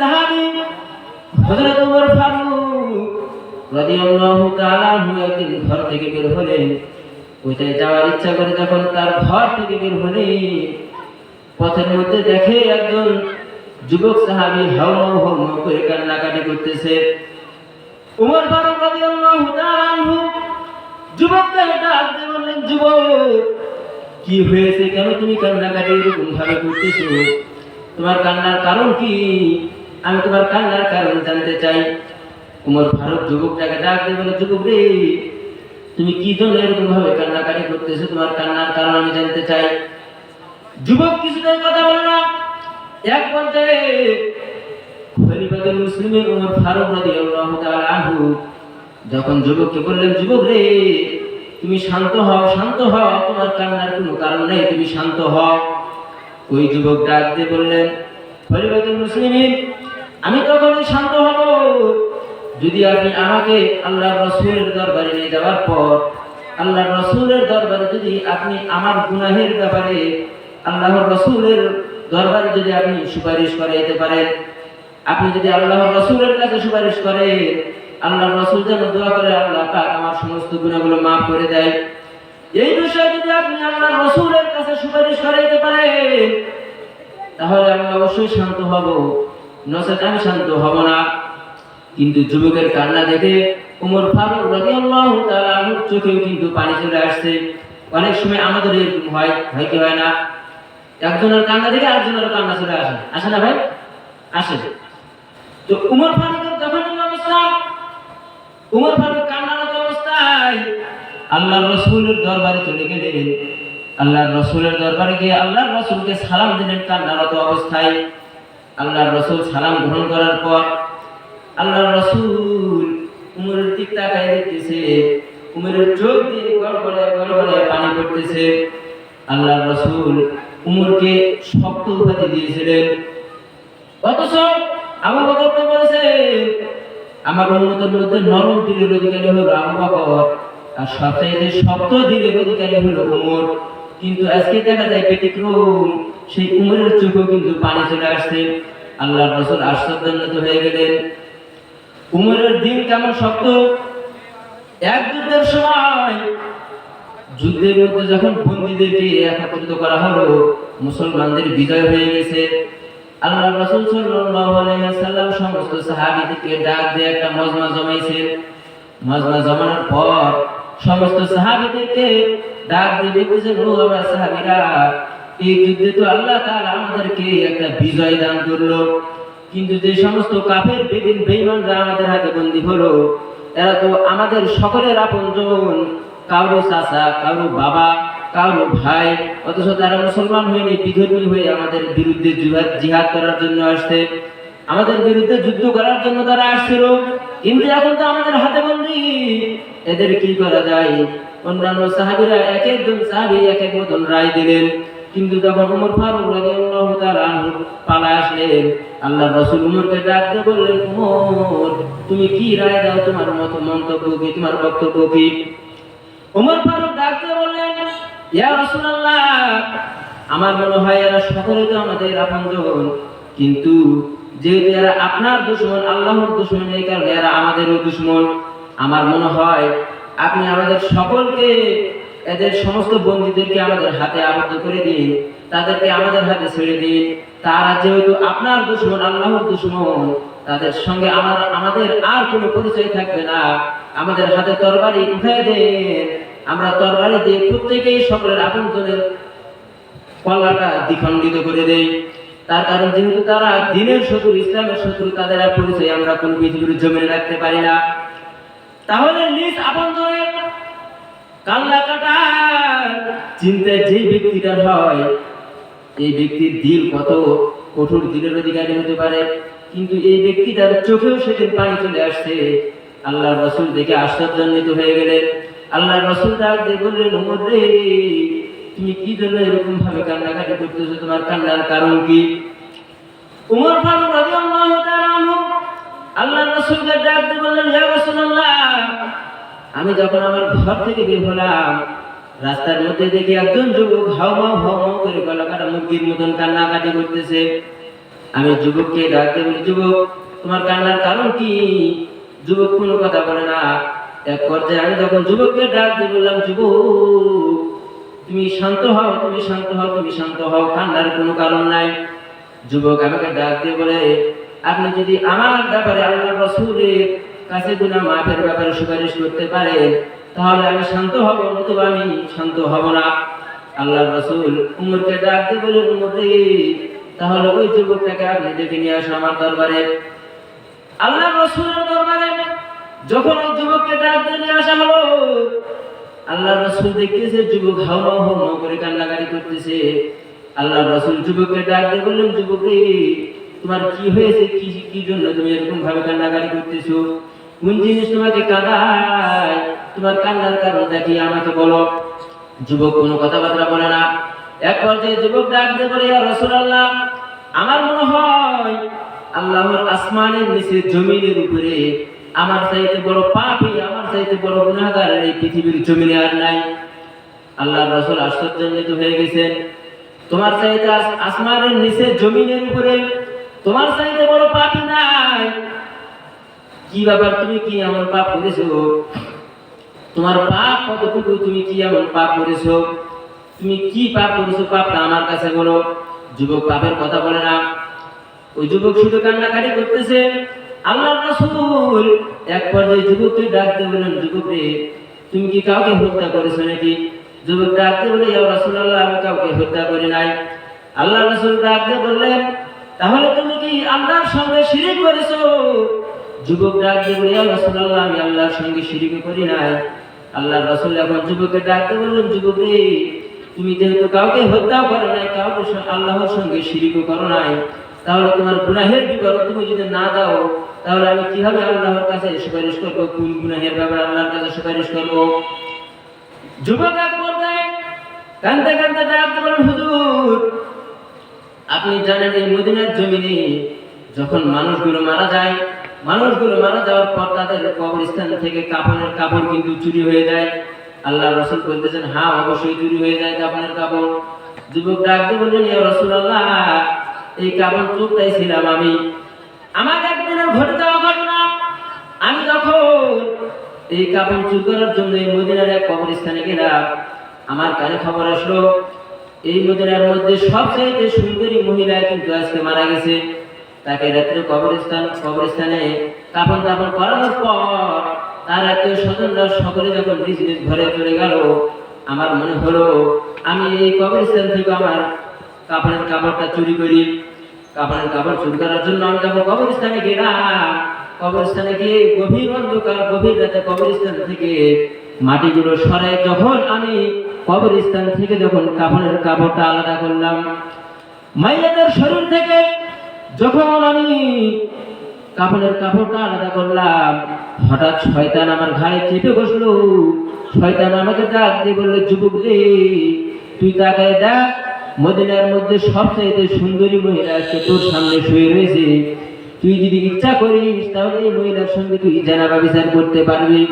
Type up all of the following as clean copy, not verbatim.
সাহাবী হযরত ওমর ফারুক রাদিয়াল্লাহু তাআলা আনহু একদিন ঘর থেকে বের হলেন। ওইটায় যাওয়ার ইচ্ছা করে যখন তার ঘর থেকে বের হলেন, পথের মধ্যে দেখে একজন যুবক সাহাবী হাওমাও হাওমাও করে কান্নাকাটি করতেছে। ওমর ফারুক রাদিয়াল্লাহু তাআলা আনহু যুবককে ডাক দিয়ে বললেন, যুবক কি হয়েছে, কেন তুমি কান্নাকাটি এরকম ভাবে করতেছো? তোমার কান্নার কারণ কি? আমি তোমার কান্নার কারণ জানতে চাই। ওমর ফারুক যুবকটাকে ডাক দিয়ে বলে, যুবক রে, তুমি কি জন্য এরকম ভাবে কান্নাকাটি করতেছো? তোমার কান্নার কারণ আমি জানতে চাই। যুবক কিছুতেই কথা বলে না। এক পর্যায়ে খলিফাতুল মুসলিমিন ওমর ফারুক রাদিয়াল্লাহু তাআলা আনহু যখন যুবককে বললেন, যুবক রে, তুমি শান্ত হও, শান্ত হও, তোমার কান্নার কোনো কারণ নেই, তুমি শান্ত হও। ওই যুবক ডাক দিয়ে বললেন, খলিফাতুল মুসলিমিন, আমি কখনোই শান্ত হব যদি আপনি আমাকে আল্লাহর রাসূলের দরবারে নিয়ে যাওয়ার পর আল্লাহর রাসূলের দরবারে যদি আপনি আমার গুনাহের ব্যাপারে আল্লাহর রাসূলের দরবারে যদি আপনি সুপারিশ করাইতে পারেন। আপনি যদি আল্লাহর রাসূলের কাছে সুপারিশ করেন, আল্লাহর রাসূল যেন দোয়া করে আল্লাহ পাক আমার সমস্ত গুনাহগুলো maaf করে দেয়। এই বিষয়ে যদি আপনি আল্লাহর রাসূলের কাছে সুপারিশ করাইতে পারেন, তাহলে আমি অবশ্যই শান্ত হব, নচেত আমি শান্ত হব না। কিন্তু যুবকের কান্না দেখে ওমর ফারুক রাদিয়াল্লাহু তাআলা আনহুর চোখেও কিন্তু পানি চলে আসছে। অনেক সময় আমাদের এরকম হয়, হয় কি হয় না? একজনের কান্না দেখে আরেকজনের কান্না চলে আসে, আসে না ভাই? আসে। তো ওমর ফারুকের যখন এই অবস্থা, ওমর ফারুক কান্নারত অবস্থায় আল্লাহর রাসূলের দরবারে চলে গেলেন। আল্লাহর রাসূলের দরবারে গিয়ে আল্লাহর রাসূলকে সালাম দিলেন কান্নারত অবস্থায়। আল্লাহর রাসূল সালাম গ্রহণ করার পর আল্লাহর রাসূল উমরের দিক তাকায় দেখতেছে, উমরের চোখ দিয়ে গড়গড়ে গড়গড়ে পানি পড়তেছে। আল্লাহর রাসূল উমরকে শক্ত উপাধি দিয়েছিলেন, অথচ আবু বকরকে বলেছে, আমার উম্মতের মধ্যে নরম দিলের অধিকারী হলো আবু বকর, আর সবচেয়ে শক্ত দিলের অধিকারী হলো উমর। কিন্তু আজকে দেখা যায় ব্যতিক্রম, সেই উমরের চোখেও কিন্তু পানি চলে আসছে। আল্লাহর রাসূল আশ্চর্যান্বিত হয়ে গেলেন, উমরের দিন কেমন শক্ত। এক যুদ্ধের সময়, যুদ্ধের মধ্যে যখন বন্দীদেরকে একত্রিত করা হলো, মুসলমানদের বিজয় হয়ে গেছে। আল্লাহর রাসূল সাল্লাল্লাহু আলাইহি ওয়াসাল্লাম সমস্ত সাহাবীদেরকে ডাক দিয়ে একটা মজমা জমাইছেন। মজমা জমানোর পর সমস্ত সাহাবীদেরকে ডাক দিয়ে বলেছেন, ও আমার সাহাবীরা, এই যুদ্ধে তো আল্লাহ তাআলা আমাদেরকে একটা বিজয় দান করলো, কিন্তু যে সমস্ত কাফের বেঈমানরা আমাদের হাতে বন্দী হলো, এরা তো আমাদের সকলের আপনজন, কারো চাচা, কারো বাবা, কারো ভাই, অথচ তারা মুসলমান হয়নি, বিধর্মী হয়ে আমাদের বিরুদ্ধে জিহাদ করার জন্য আসছে, আমাদের বিরুদ্ধে যুদ্ধ করার জন্য তারা আসছিল। কিন্তু এখন তো আমাদের হাতে বন্দী, এদের কি করা যায়? অন্যান্য সাহাবীরা এক একজন সাহাবী এক এক মতন রায় দিলেন। কিন্তু যখন ওমর ফারুক রাদিয়াল্লাহু তাআলা আনহু পালা আসলেন, আল্লাহর রাসূল ওমরকে ডাক দিয়ে বললেন, ওমর, তুমি কি রায় দাও? তোমার মন্তব্য কি, তোমার বক্তব্য কি? ওমর ফারুক ডাক দিয়ে বললেন, ইয়া রাসূলুল্লাহ, আমার মনে হয় এরা সকলে তো আমাদের আপনজন, কিন্তু যেহেতু এরা আপনার দুশমন, আল্লাহর দুশমন, এই কারণে এরা আমাদেরও দুশমন। আমার মনে হয় আপনি আমাদের সকলকে, এদের সমস্ত বন্দীদেরকে আমাদের হাতে আবদ্ধ করে দিন, তাদেরকে আমাদের হাতে ছেড়ে দিন। তারা যেহেতু আপনার দুশমন, আল্লাহর দুশমন, তাদের সঙ্গে আমাদের আর কোনো পরিচয় থাকবে না। আমাদের হাতে তরবারি উঠায় দেন, আমরা তরবারি দিয়ে প্রত্যেকেই সকলের আপনজনের কল্লাটা দ্বিখণ্ডিত করে দেই। তার কারণ যেহেতু তারা দ্বীনের শত্রু, ইসলামের শত্রু, তাদের আর পরিচয় আমরা কোন পৃথিবীর জমিনে রাখতে পারি না। তাহলে নিজ আপনজনের কাল্লা কাটার চিন্তা যে ব্যক্তিটার হয়, এই ব্যক্তির দিল কত কঠোর দিলের অধিকারী হতে পারে। কিন্তু এই ব্যক্তিটার চোখেও সেদিন পানি চলে আসছে। আল্লাহর রাসূল দেখে আশ্চর্যান্বিত হয়ে গেলেন। আল্লাহর রাসূল ডাক দিয়ে বললেন, ওমর রে, তুমি কি জন্য এরকম ভাবে কান্নাকাটি করতেছো? তোমার কান্নার কারণ কি? ওমর ফারুক রাদিয়াল্লাহু তাআলা আনহু আল্লাহর রাসূলকে ডাক দিয়ে বললেন, ইয়া রাসূলুল্লাহ, আমি যখন আমার ঘর থেকে বের হলাম, রাস্তার মধ্যে দেখি একজন যুবক হাওমাও হাওমাও করে গলা কাটা মুরগির মতন কান্নাকাটি করতেছে। আমি যুবককে ডাকতে বলি, যুবক তোমার কান্নার কারণ কি? যুবক কোনো কথা বলে না। এক পর্যায়ে আমি যখন যুবককে ডাকতে বললাম, যুবক তুমি শান্ত হও, তুমি শান্ত হও, তুমি শান্ত হও, কান্নার কোনো কারণ নাই। যুবক আমাকে ডাক দিয়ে বলে, আপনি যদি আমার ব্যাপারে আল্লাহ রাসূলের কাছে গুনাহ মাফের ব্যাপারে সুপারিশ করতে পারেন তাহলে আমি শান্ত হব, নতুবা আমি শান্ত হব না। আল্লাহ রাসূল উমরকে ডাক দিয়ে বলে, উমর রে, তাহলে ওই যুবকটাকে আপনি ডেকে নিয়ে আসুন আমার দরবারে। আল্লাহ রাসূলের দরবারে যখন ওই যুবককে ডাক দিয়ে নিয়ে আসা হলো, আল্লাহ রাসূল দেখতেছে যুবক হাওয়া হাওয়া করে কান্নাকাটি করতেছে। আল্লাহ রাসূল যুবককে ডাক দিয়ে বললেন, যুবক রে, তোমার কি হয়েছে? কি জন্য তুমি এরকম ভাবে কান্নাকাটি করতেছো? কোন জিনিস তোমাকে কাঁদায়? তোমার কান্নার কারণটা কি আমাকে বলো। যুবক কোনো কথাবার্তা বলে না। এক পর্যায়ে যুবক ডাক দিয়ে বলে, ইয়া রাসূলুল্লাহ, আমার মনে হয় আল্লাহর আসমানের নিচে জমিনের উপরে আমার চাইতে বড় পাপী, আমার চাইতে বড় গুনাহগার এই পৃথিবীর জমিনে আর নাই। আল্লাহর রাসূল আশ্চর্যান্বিত হয়ে গেছেন। তোমার চাইতে আসমানের নিচে জমিনের উপরে তোমার চাইতে বড় পাপী নাই? কি ব্যাপার, তুমি কি এমন পাপ করেছো? তোমার পাপ কতটুকু? তুমি কি এমন পাপ করেছো? তুমি কি পাপ করেছো? পাপটা আমার কাছে বলো। যুবক পাপের কথা বলে না। ওই যুবক শুধু কান্নাকাটি করতেছে। আল্লাহর রাসূল এক পর্যায়ে যুবককে ডাকতে বললেন, যুবক রে, তুমি কি কাউকে হত্যা করেছো নাকি? যুবক ডাকতে বলে, ইয়া রাসূলুল্লাহ, আমি কাউকে হত্যা করি নাই। আল্লাহর রাসূল ডাকতে বললেন, তাহলে তুমি কি আল্লাহর সঙ্গে শিরক করেছো? যুবক ডাকতে বলে, ইয়া রাসূলুল্লাহ, আমি আল্লাহর সঙ্গে শিরক করি নাই। আল্লাহর রাসূল এখন যুবককে ডাকতে বললেন, যুবক রে, তুমি যেহেতু কাউকে হত্যা করো নাই, কাউকে আল্লাহর সঙ্গে শিরক করো নাই, তাহলে তোমার গুনাহের বিবরণ তুমি যদি না দাও তাহলে আমি কিভাবে আল্লাহর কাছে সুপারিশ করবো? কোন গুনাহের ব্যাপারে আল্লাহর কাছে সুপারিশ করবো? যুবক এক পর্যায়ে কাঁদতে কাঁদতে ডাকতে বলেন, হুজুর, আপনি জানেন এই মদিনার জমিনে যখন মানুষগুলো মারা যায়, মানুষগুলো মারা যাওয়ার পর তাদের কবরস্থান থেকে কাফনের কাপড় কিন্তু চুরি হয়ে যায়। আল্লাহ রাসূল বলতেছেন, হ্যাঁ অবশ্যই চুরি হয়ে যায় কাফনের কাপড়। যুবক ডাকতে বললেন, ইয়া রাসূলুল্লাহ, এই কাপড় চোরটাই ছিলাম আমি। আমার একদিনের ঘটে যাওয়া ঘটনা, আমি যখন এই কাপড় চুরি করার জন্য এই মদিনার এক কবরস্থানে গেলাম, আমার কানে খবর আসলো এই মদিনার মধ্যে সবচেয়ে সুন্দরী মহিলা কিন্তু আজকে মারা গেছে। তাকে রাত্রে কবরস্থানে কাফন দাফন করানোর পর তার আত্মীয় স্বজনরা সকলে যখন নিজ নিজ ঘরে চলে গেল, আমার মনে হলো আমি এই কবরস্থান থেকে আমার কাফনের কাপড়টা চুরি করি। কাফনের কাপড় চুরি করার জন্য আমি যখন কবরস্থানে গেলাম, কবরস্থানে গিয়ে গভীর অন্ধকার, গভীর রাতে কবরস্থান থেকে মাটিগুলো সরাই যখন আমি কবরস্থান থেকে যখন কাফনের কাপড়টা আলাদা করলাম, মাইয়াদের শরীর থেকে যখন আমি কাফনের কাপড়টা আলাদা করলাম, হঠাৎ শয়তান আমার ঘাড়ে চেপে বসলো। শয়তান আমাকে ডাক দিয়ে বলল, যুবক রে, তুই তাকায় দেখ, মদিনার মধ্যে সবচেয়ে সুন্দরী মহিলা আজকে তোর সামনে শুয়ে রয়েছে। তুই যদি ইচ্ছা করিস তাহলে এই মহিলার সঙ্গে তুই জানাবা বিচার করতে পারবি।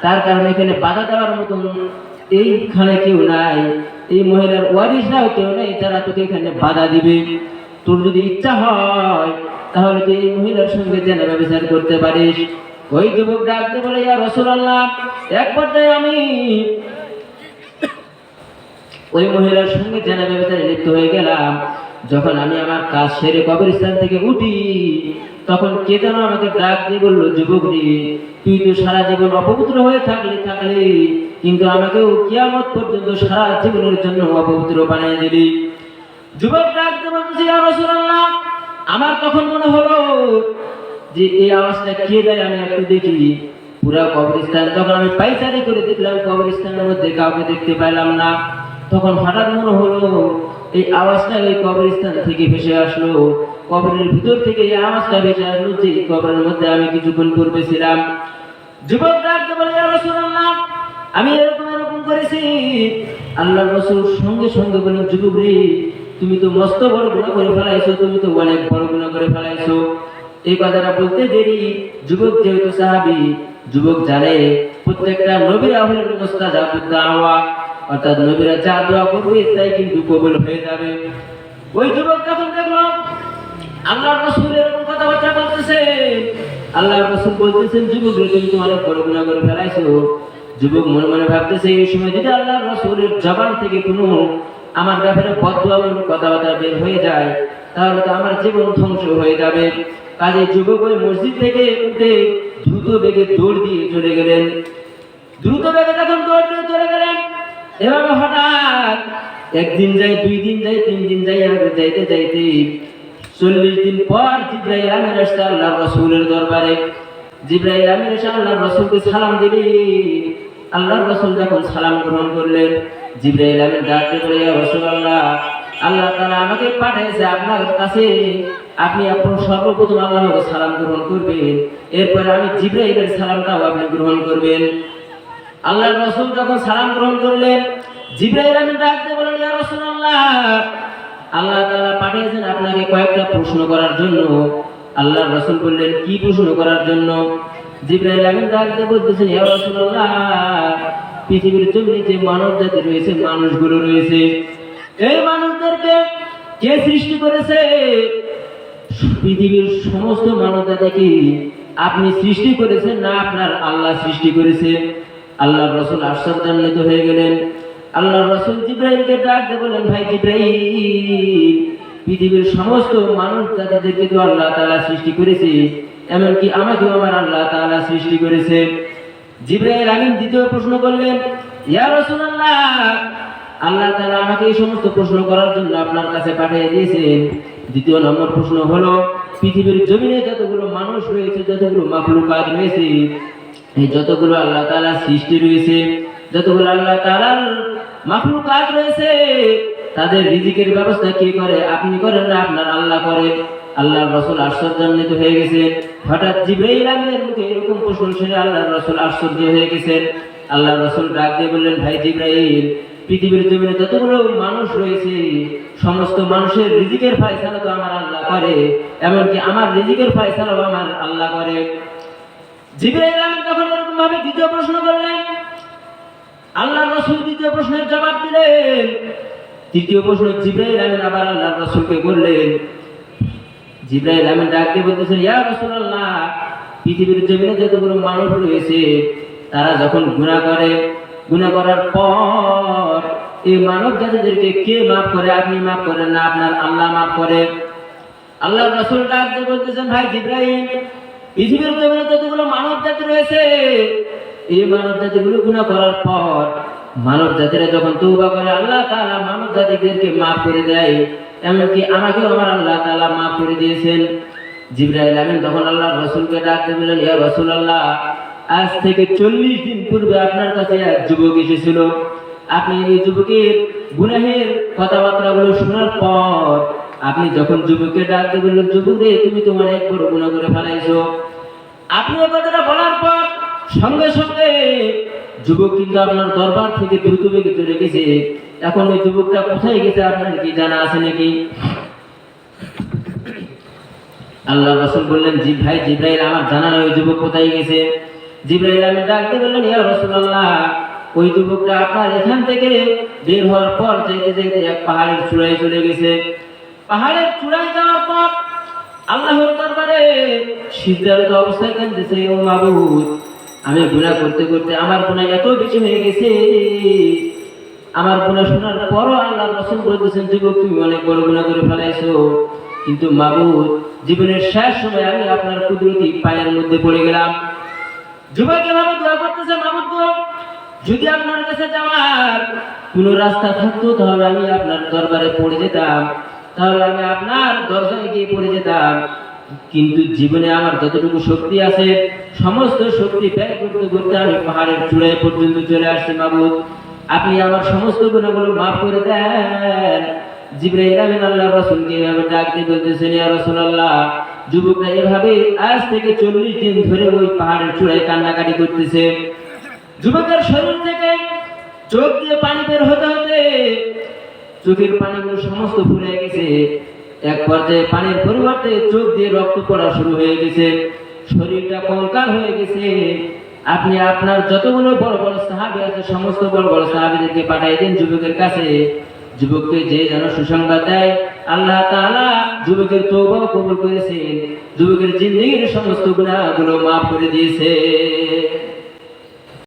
তার কারণে এখানে বাধা দেওয়ার মতন এইখানে কেউ নাই, এই মহিলার ওয়ারিসরাও কেউ নেই যারা তোকে এখানে বাধা দিবে। তোর যদি ইচ্ছা হয় তাহলে তুই এই মহিলার সঙ্গে জানাবা বিচার করতে পারিস। ওই যুবক ডাকতে বলে, ইয়া রাসূলুল্লাহ, এক পর্যায়ে আমি ওই মহিলার সঙ্গে জানাবা বিচারে লিপ্ত হয়ে গেলাম। যখন আমি আমার কাজ সেরে কবরস্থান থেকে উঠি, তখন কে যেন আমাকে ডাক দিয়ে বললো, যুবক রে, তুই তো সারা জীবন অপবিত্র হয়ে থাকলে কিন্তু আমাকেও কিয়ামত পর্যন্ত সারা জীবনের জন্য অপবিত্র বানিয়ে দিলি। যুবক ডাক দিয়ে বলছে, ইয়া রাসূলুল্লাহ, আমার তখন মনে হলো যে এই আওয়াজটা কে দেয়, আমি একটু দেখি। পুরা কবরস্থান যখন আমি পাইচারি করে দেখলাম, কবরস্থানের মধ্যে কাউকে দেখতে পেলাম না। তখন হঠাৎ মনে হলো এই আওয়াজটা ওই কবরস্থান থেকে ভেসে আসলো। কবরের ভিতর থেকে এই আওয়াজটা ভেসে আসলো যে কবরের মধ্যে আমি কিছুক্ষণ পূর্বে ছিলাম। যুবক ডাকতে বলে, ইয়া রাসূলুল্লাহ, আমি এরকম করেছি। আল্লাহর রাসূল সঙ্গে সঙ্গে বলেন, যুবক রে, তুমি তো মস্ত বড় গুনাহ করে ফেলাইছো, তুমি তো অনেক বড় গুনাহ করে ফেলাইছো। এই কথাটা বলতে দেরি যুবক যেহেতু সাহাবী, যুবক জানে প্রত্যেকটা নবীর আমলের মুস্তাজাবুদ দাওয়া, অর্থাৎ নবীরা যা দোয়া করবে তাই কিন্তু কবুল হয়ে যাবে। ওই যুবক যখন দেখলো আল্লাহর রাসূল এরকম কথাবার্তা বলতেছে। আল্লাহর রাসূল বলতেছেন, যুবক রে, তুমি তো অনেক বড় গুনাহ করে ফেলাইছো। যুবক মনে মনে ভাবতেছে, এই সময় যদি আল্লাহর রাসূলের জবান থেকে কোনো আমার ব্যাপারে বদদুয়ামূলক কথাবার্তা বের হয়ে যায়, তাহলে তো আমার জীবন ধ্বংস হয়ে যাবে। কাজে যুবক ওই মসজিদ থেকে উঠে দ্রুত বেগে দৌড় দিয়ে চলে গেলেন। দ্রুত বেগে যখন দৌড় দিয়ে চলে গেলেন, এভাবে হঠাৎ একদিন যায়, 2 দিন যায়, 3 দিন যায়, এভাবে যাইতে যাইতে 40 দিন পর জিবরাইল আমিন আসছে আল্লাহর রাসূলের দরবারে। জিবরাইল আমিন এসে আল্লাহর রাসূলকে সালাম দিলেন। আল্লাহর রাসূল যখন সালাম গ্রহণ করলেন, জিবরাইল আমিন ডাক দিয়ে বলে, ইয়া রাসূলুল্লাহ, আল্লাহ তাআলা আমাকে পাঠিয়েছে আপনার কাছে, আপনি আপনার সর্বপ্রথম আল্লাহকে সালাম গ্রহণ করবেন, এরপরে আমি জিবরাইলের সালামটাও আপনি গ্রহণ করবেন। আল্লাহর রাসূল যখন সালাম গ্রহণ করলেন, জিবরাইল আমিন ডাক দিয়ে বলেন, ইয়া রাসূলুল্লাহ, আল্লাহ তাআলা পাঠিয়েছেন আপনাকে কয়েকটা প্রশ্ন করার জন্য। আল্লাহর রাসূল বললেন, কি প্রশ্ন করার জন্য? জিবরাইল আমিন ডাক দিয়ে বলতেছেন, ইয়া রাসূলুল্লাহ, পৃথিবীর জমিনে যে মানব জাতি রয়েছে, মানুষগুলো রয়েছে, এই মানুষদেরকে কে সৃষ্টি করেছে? পৃথিবীর সমস্ত মানব জাতিকে আপনি সৃষ্টি করেছেন না আপনার আল্লাহ সৃষ্টি করেছে? আল্লাহর রাসূল আশ্চর্যান্বিত হয়ে গেলেন। আল্লাহর রাসূল জিবরাইলকে ডাক দিয়ে বলেন, ভাই জিবরাইল, পৃথিবীর সমস্ত মানুষ জাতিদেরকে তো আল্লাহ তাআলা সৃষ্টি করেছে, এমনকি আমাকেও আমার আল্লাহ তাআলা সৃষ্টি করেছে। জিবরাইল আমিন দ্বিতীয় প্রশ্ন করলেন, ইয়া রাসূলুল্লাহ, আল্লাহ তাআলা আমাকে এই সমস্ত প্রশ্ন করার জন্য আপনার কাছে পাঠিয়ে দিয়েছেন। দ্বিতীয় নম্বর প্রশ্ন হলো, পৃথিবীর জমিনে যতগুলো মানুষ রয়েছে, যতগুলো মাখলুকাত রয়েছে, এই যতগুলো আল্লাহ তাআলা সৃষ্টি রয়েছে, যতগুলো আল্লাহ তাআলার মাখলুকাত রয়েছে, তাদের রিজিকের ব্যবস্থা কে করে? আপনি করেন না আপনার আল্লাহ করে? আল্লাহর রাসূল আশ্চর্যান্বিত হয়ে গেছেন। হঠাৎ জিবরাইল আমিনের মুখে এরকম প্রশ্ন শুনে আল্লাহর রাসূল আশ্চর্য হয়ে গেছেন। আল্লাহর রাসূল ডাক দিয়ে বললেন, ভাই জিবরাইল, পৃথিবীর জমিনে যতগুলো মানুষ রয়েছে, সমস্ত মানুষের রিজিকের ফয়সালা তো আমার আল্লাহ করে, এমনকি আমার রিজিকের ফয়সালাও আমার আল্লাহ করে। জিবরাইল আমিন যখন এরকম ভাবে দ্বিতীয় প্রশ্ন করলেন, আল্লাহর রাসূল দ্বিতীয় প্রশ্নের জবাব দিলেন। তৃতীয় প্রশ্ন জিবরাইল আমিন আবার আল্লাহর রাসূলকে করলেন। জিবরাইল আমিন ডাক দিয়ে বলতেছেন, ইয়া রাসূলুল্লাহ, পৃথিবীর জমিনে যতগুলো মানুষ রয়েছে, তারা যখন গুনাহ করে, গুনাহ করার পর এই মানব জাতিদেরকে কে মাফ করে? আপনি মাফ করেন না আপনার আল্লাহ মাফ করে? আল্লাহর রাসূল ডাক দিয়ে বলতেছেন, ভাই জিবরাইল, পৃথিবীর জমিনে যতগুলো মানব জাতি রয়েছে, এই মানব জাতিগুলো গুনাহ করার পর মানব জাতিরা যখন তওবা করে, আল্লাহ তাআলা মানব জাতিদেরকে মাফ করে দেয়, এমনকি আমাকেও আমার আল্লাহ তাআলা মাফ করে দিয়েছেন। জিবরাইল আমিন তখন আল্লাহর রাসূলকে ডাক দিয়ে বললেন, ইয়া রাসূলুল্লাহ, আজ থেকে 40 দিন পূর্বে আপনার কাছে এক যুবক এসেছিল। আপনি এই যুবকের গুনাহের কথাবার্তাগুলো শোনার পর আপনি যখন যুবককে ডাক দিয়ে বললেন, যুবক রে, তুমি তো অনেক বড় গুনাহ করে ফেলাইছো, আপনি এই কথাটা বলার পর সঙ্গে সঙ্গে যুবক কিন্তু আপনার দরবার থেকে দ্রুত বেগে চলে গেছে। এখন ওই যুবকটা কোথায় গেছে আপনার কি জানা আছে নাকি? আল্লাহ রাসূল বললেন, জি ভাই জিবরাইল, আমার জানা নেই ওই যুবক কোথায় গেছে। জিবরাইল আমিন ডাকতে বললেন, ইয়া রাসূলুল্লাহ, ওই যুবকটা আপনার এখান থেকে বের হওয়ার পর যাইতে যাইতে এক পাহাড়ের চূড়ায় চলে গেছে। পাহাড়ের চূড়ায় যাওয়ার পর আল্লাহর দরবারে সিজদারত অবস্থায় কাঁদতেছে, ও মাবুদ, আমি গুনাহ করতে করতে আমার গুনাহ এত বেশি হয়ে গেছে। আমার গুনাহ শোনার পরও আল্লাহর রাসূল বলতেছেন, যুবক, তুমি অনেক বড় গুনাহ করে ফেলাইছো, কিন্তু মাবুদ, জীবনের শেষ সময় আমি আপনার কুদরতি পায়ের মধ্যে পড়ে গেলাম। যুবক এভাবে দোয়া করতেছে, মাবুদ গো, যদি আপনার কাছে যাওয়ার কোনো রাস্তা থাকতো তাহলে আমি আপনার দরবারে পড়ে যেতাম, তাহলে আমি আপনার দরজায় গিয়ে পড়ে যেতাম, কিন্তু জীবনে আমার যতটুকু শক্তি আছে সমস্ত শক্তি ব্যয় করতে করতে আমি পাহাড়ের চূড়ায় পর্যন্ত চলে আসছি। মাবুদ, আপনি আমার সমস্ত গুনাহগুলো মাফ করে দেন। জিবরাইল আমিন আল্লাহর রাসূলকে এভাবে ডাক দিয়ে বলতেছেন, ইয়া রাসূলুল্লাহ, যুবকরা এভাবে আজ থেকে 40 দিন ধরে ওই পাহাড়ের চূড়ায় কান্নাকাটি করতেছে। যুবকের শরীর থেকে চোখ দিয়ে পানি বের হতে হতে চোখের পানিগুলো সমস্ত ফুলে গেছে। এক পর্যায়ে পানির পরিবর্তে চোখ দিয়ে রক্ত পড়া শুরু হয়ে গেছে, শরীরটা কঙ্কাল হয়ে গেছে। আপনি আপনার যতগুলো বড় বড় সাহাবী আছে সমস্ত বড় বড় সাহাবীদেরকে পাঠিয়ে দিন যুবকের কাছে, যুবককে যে যেন সুসংবাদ দেয় আল্লাহ তাআলা যুবকের তওবা কবুল করেছেন, যুবকের জিন্দেগীর সমস্ত গুনাহগুলো মাফ করে দিয়েছে।